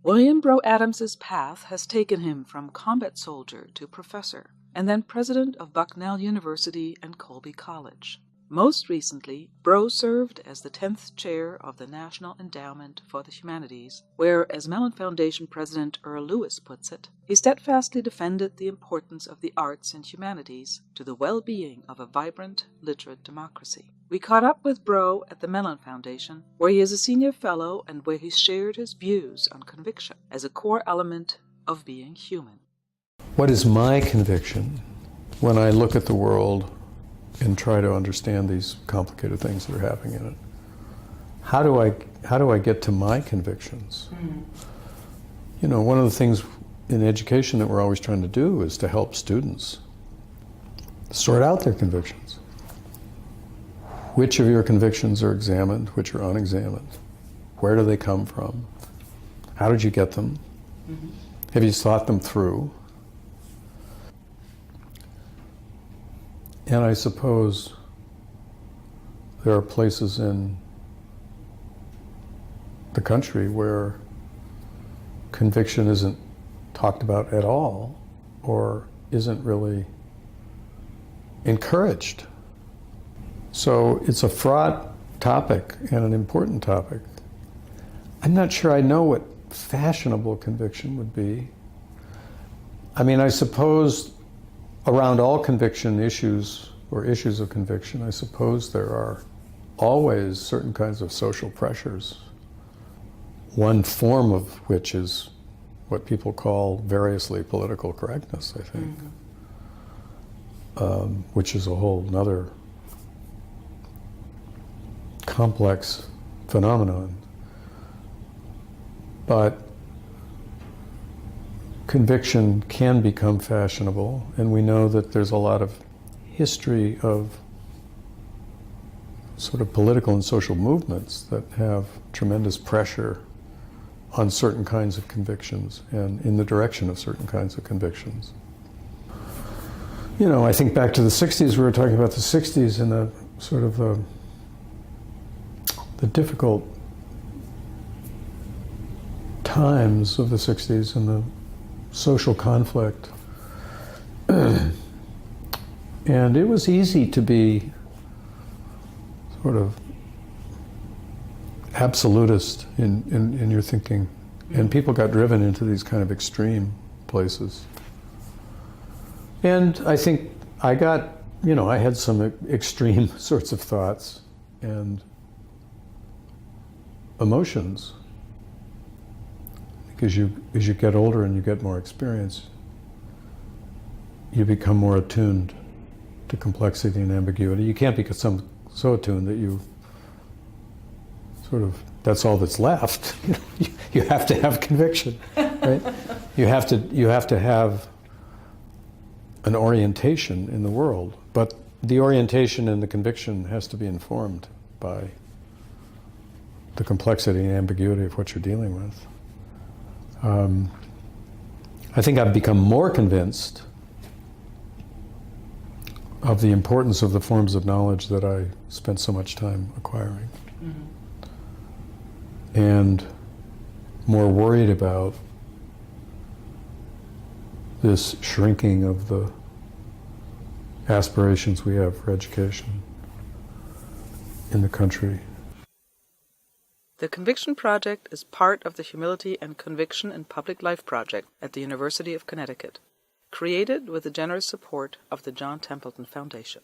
William Bro Adams's path has taken him from combat soldier to professor, and then president of Bucknell University and Colby College. Most recently, Bro served as the 10th chair of the National Endowment for the Humanities, where, as Mellon Foundation President Earl Lewis puts it, he steadfastly defended the importance of the arts and humanities to the well-being of a vibrant, literate democracy. We caught up with Bro at the Mellon Foundation, where he is a senior fellow and where he shared his views on conviction as a core element of being human. What is my conviction when I look at the world and try to understand these complicated things that are happening in it? How do I get to my convictions? You know, one of the things in education that we're always trying to do is to help students sort out their convictions. Which of your convictions are examined, which are unexamined? Where do they come from? How did you get them? Have you thought them through? And I suppose there are places in the country where conviction isn't talked about at all, or isn't really encouraged. So it's a fraught topic and an important topic. I'm not sure I know what fashionable conviction would be. I mean, I suppose around all conviction issues, or issues of conviction, I suppose there are always certain kinds of social pressures, one form of which is what people call variously political correctness, I think, which is a whole nother complex phenomenon. But conviction can become fashionable, and we know that there's a lot of history of sort of political and social movements that have tremendous pressure on certain kinds of convictions and in the direction of certain kinds of convictions. You know, I think back to the 60s, we were talking about the 60s and the sort of the difficult times of the 60s and the social conflict. And it was easy to be sort of absolutist in your thinking. And people got driven into these kind of extreme places. And I think I got, you know, I had some extreme sorts of thoughts and emotions. Because as you get older and you get more experience, you become more attuned to complexity and ambiguity. You can't become so attuned that you sort of, that's all that's left. You have to have conviction, right? You have to have an orientation in the world, but the orientation and the conviction has to be informed by the complexity and ambiguity of what you're dealing with. I think I've become more convinced of the importance of the forms of knowledge that I spent so much time acquiring. And more worried about this shrinking of the aspirations we have for education in the country. The Conviction Project is part of the Humility and Conviction in Public Life project at the University of Connecticut, created with the generous support of the John Templeton Foundation.